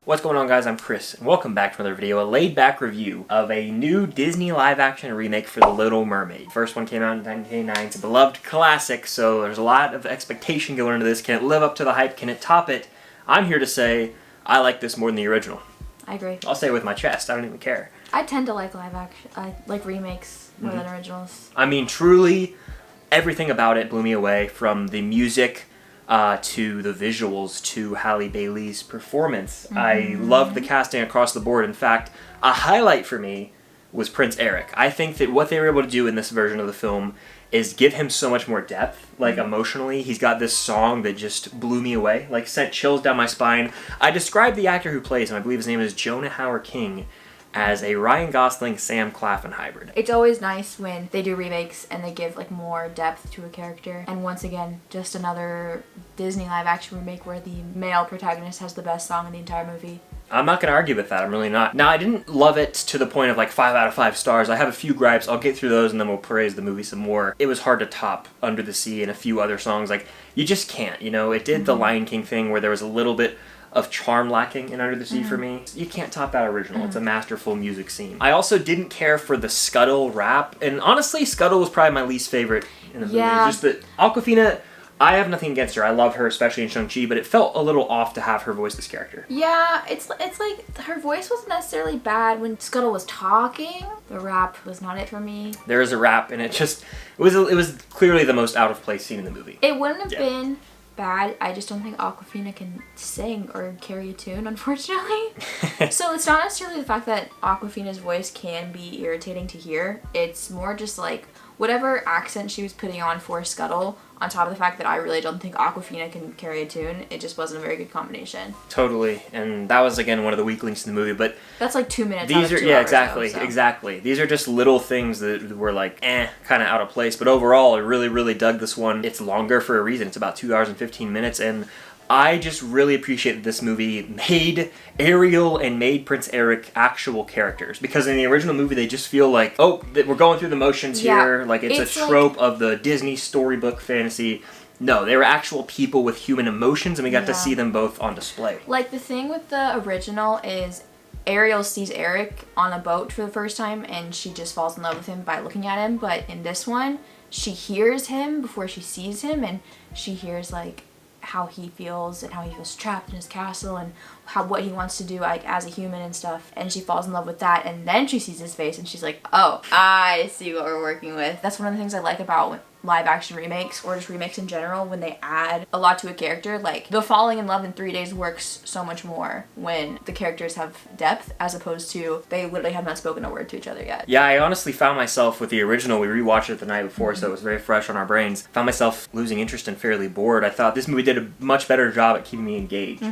What's going on, guys? I'm Chris, and welcome back to another video, a laid-back review of a new Disney live-action remake for The Little Mermaid. First one came out in 1989. It's a beloved classic, so there's a lot of expectation going into this. Can it live up to the hype? Can it top it? I'm here to say I like this more than the original. I agree. I'll say it with my chest. I don't even care. I tend to like live-action, I like remakes more than originals. I mean, truly, everything about it blew me away, from the music to the visuals, to Halle Bailey's performance. I loved the casting across the board. In fact, a highlight for me was Prince Eric. I think that what they were able to do in this version of the film is give him so much more depth, like emotionally. He's got this song that just blew me away, like sent chills down my spine. I described the actor who plays him, I believe his name is Jonah Hauer-King, as a Ryan Gosling-Sam Claflin hybrid. It's always nice when they do remakes and they give like more depth to a character. And once again, just another Disney live-action remake where the male protagonist has the best song in the entire movie. I'm not going to argue with that. I'm really not. Now, I didn't love it to the point of like 5 out of 5 stars. I have a few gripes. I'll get through those and then we'll praise the movie some more. It was hard to top Under the Sea and a few other songs. Like, you just can't, you know? It did the Lion King thing where there was a little bit of charm lacking in Under the Sea for me. You can't top that original. It's a masterful music scene. I also didn't care for the Scuttle rap, and honestly, Scuttle was probably my least favorite in the movie. Just that Awkwafina, I have nothing against her. I love her, especially in Shang-Chi, but it felt a little off to have her voice this character. Yeah, it's like her voice wasn't necessarily bad when Scuttle was talking. The rap was not it for me. There is a rap, and it was clearly the most out of place scene in the movie. It wouldn't have been bad. I just don't think Awkwafina can sing or carry a tune, unfortunately. So it's not necessarily the fact that Awkwafina's voice can be irritating to hear. It's more just like whatever accent she was putting on for Scuttle, on top of the fact that I really don't think Awkwafina can carry a tune. It just wasn't a very good combination. Totally, and that was again one of the weak links in the movie. But that's like 2 minutes. These out of are 2 hours exactly, though, so. exactly. These are just little things that were like kind of out of place. But overall, I really dug this one. It's longer for a reason. It's about 2 hours and 15 minutes, and I just really appreciate that this movie made Ariel and made Prince Eric actual characters. Because in the original movie, they just feel like, oh, we're going through the motions here. Like, it's a trope of the Disney storybook fantasy. No, they were actual people with human emotions, and we got to see them both on display. Like, the thing with the original is Ariel sees Eric on a boat for the first time, and she just falls in love with him by looking at him. But in this one, she hears him before she sees him, and she hears, like, how he feels and how he feels trapped in his castle and what he wants to do like as a human and stuff, and she falls in love with that, and then she sees his face and she's like, oh, I see what we're working with. That's one of the things I like about live action remakes, or just remakes in general, when they add a lot to a character. Like, the falling in love in 3 days works so much more when the characters have depth, as opposed to they literally have not spoken a word to each other yet. Yeah, I honestly found myself with the original, we rewatched it the night before, so it was very fresh on our brains. Found myself losing interest and fairly bored. I thought this movie did a much better job at keeping me engaged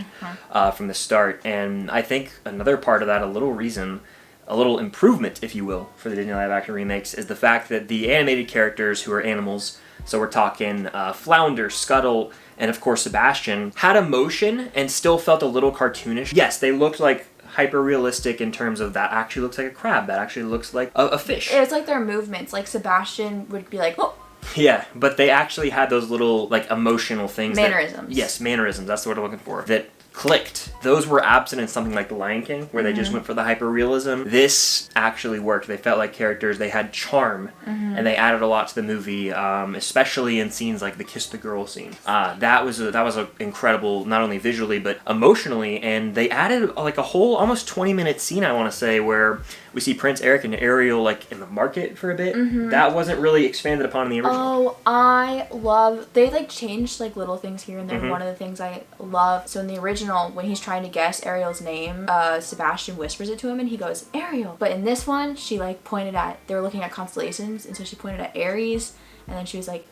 from the start, and I think another part of that, a little improvement, if you will, for the Disney live-action remakes is the fact that the animated characters, who are animals, so we're talking Flounder, Scuttle, and of course Sebastian, had emotion and still felt a little cartoonish. Yes, they looked like hyper-realistic in terms of that actually looks like a crab, that actually looks like a fish. It's like their movements, like Sebastian would be like, oh! Yeah, but they actually had those little, like, emotional things. Mannerisms. Yes, mannerisms, that's the word I'm looking for. That clicked. Those were absent in something like The Lion King, where they just went for the hyper-realism. This actually worked. They felt like characters. They had charm, and they added a lot to the movie, especially in scenes like the Kiss the Girl scene. That was a incredible, not only visually, but emotionally, and they added like a whole almost 20-minute scene, I want to say, where we see Prince Eric and Ariel like in the market for a bit. That wasn't really expanded upon in the original. Oh, they like changed like little things here and there. One of the things I love, so in the original, when he's trying to guess Ariel's name, Sebastian whispers it to him and he goes, Ariel. But in this one, she like they were looking at constellations, and so she pointed at Aries, and then she was like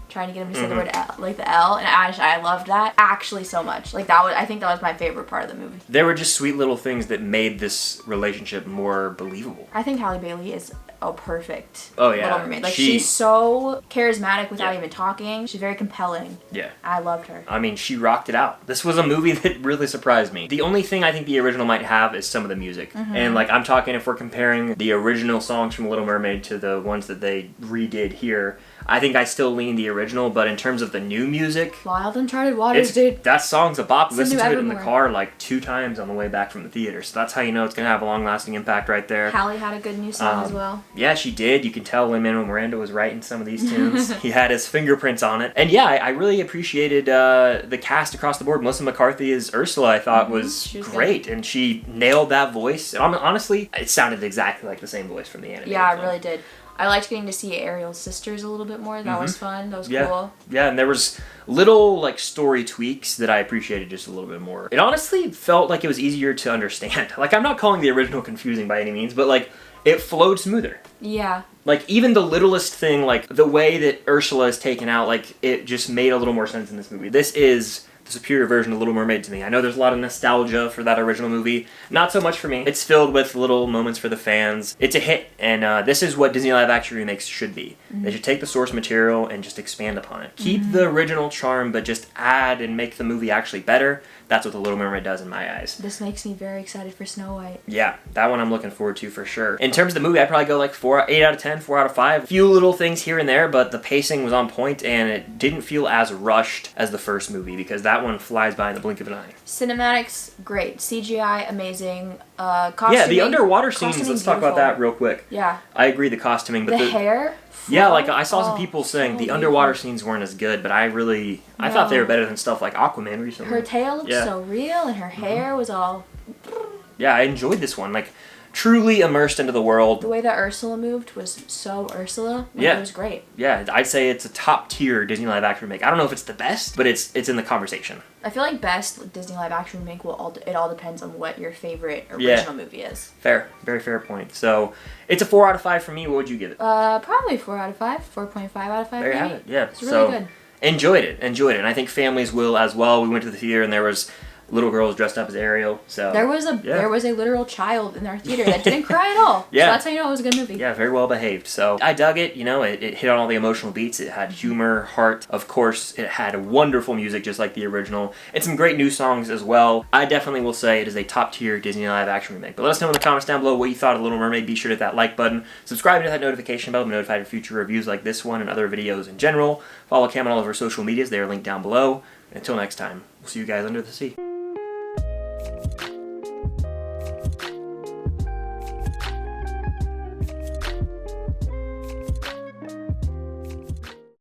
trying to get him to say the word L, like the L, and I loved that actually so much. Like, I think that was my favorite part of the movie. There were just sweet little things that made this relationship more believable. I think Halle Bailey is a perfect Little Mermaid. Like, she's so charismatic without even talking. She's very compelling. Yeah. I loved her. I mean, she rocked it out. This was a movie that really surprised me. The only thing I think the original might have is some of the music. And, like, I'm talking if we're comparing the original songs from Little Mermaid to the ones that they redid here, I think I still lean the original, but in terms of the new music, Wild Uncharted Waters, dude. That song's a bop. It's Listen the to new it in the Evermore. car like 2 times on the way back from the theater. So that's how you know it's going to have a long-lasting impact right there. Halle had a good new song as well. Yeah, she did. You can tell Lin-Manuel Miranda was writing some of these tunes. He had his fingerprints on it. And yeah, I really appreciated the cast across the board. Melissa McCarthy as Ursula, I thought was great. Good. And she nailed that voice. And honestly, it sounded exactly like the same voice from the animated Yeah, film. it really did. I liked getting to see Ariel's sisters a little bit more. That was fun. That was cool. Yeah, and there was little like story tweaks that I appreciated just a little bit more. It honestly felt like it was easier to understand. Like, I'm not calling the original confusing by any means, but like it flowed smoother. Yeah. Like, even the littlest thing, like the way that Ursula is taken out, like it just made a little more sense in this movie. This is the superior version of Little Mermaid to me. I know there's a lot of nostalgia for that original movie. Not so much for me. It's filled with little moments for the fans. It's a hit, and this is what Disney live-action remakes should be. They should take the source material and just expand upon it. Keep the original charm, but just add and make the movie actually better. That's what The Little Mermaid does in my eyes. This makes me very excited for Snow White. Yeah, that one I'm looking forward to for sure. In terms of the movie, I'd probably go like 8 out of 10, 4 out of 5. A few little things here and there, but the pacing was on point, and it didn't feel as rushed as the first movie, because that one flies by in the blink of an eye. Cinematics, great. CGI, amazing. Costuming, yeah, the underwater scenes, let's talk about that real quick. Yeah. I agree, the costuming, but the hair. Yeah, like I saw some people saying the underwater scenes weren't as good, but I thought they were better than stuff like Aquaman recently. Her tail looked so real, and her hair was all... Yeah, I enjoyed this one. Like, truly immersed into the world. The way that Ursula moved was so Ursula. It was great. Yeah, I'd say it's a top-tier Disney live-action remake. I don't know if it's the best, but it's in the conversation. I feel like best Disney live-action remake it all depends on what your favorite original movie is. Fair. Very fair point. So, it's a 4 out of 5 for me. What would you give it? Probably 4 out of 5. 4.5 out of 5, There you maybe. have it. Yeah. It's really good. Enjoyed it. And I think families will as well. We went to the theater and there was little girls dressed up as Ariel. So there was a literal child in our theater that didn't cry at all. Yeah. So that's how you know it was a good movie. Yeah, very well behaved. So I dug it. You know, it hit on all the emotional beats. It had humor, heart. Of course, it had wonderful music just like the original. And some great new songs as well. I definitely will say it is a top-tier Disney live-action remake. But let us know in the comments down below what you thought of Little Mermaid. Be sure to hit that like button. Subscribe to that notification bell to be notified of future reviews like this one and other videos in general. Follow Cam on all of our social medias. They are linked down below. And until next time, we'll see you guys under the sea.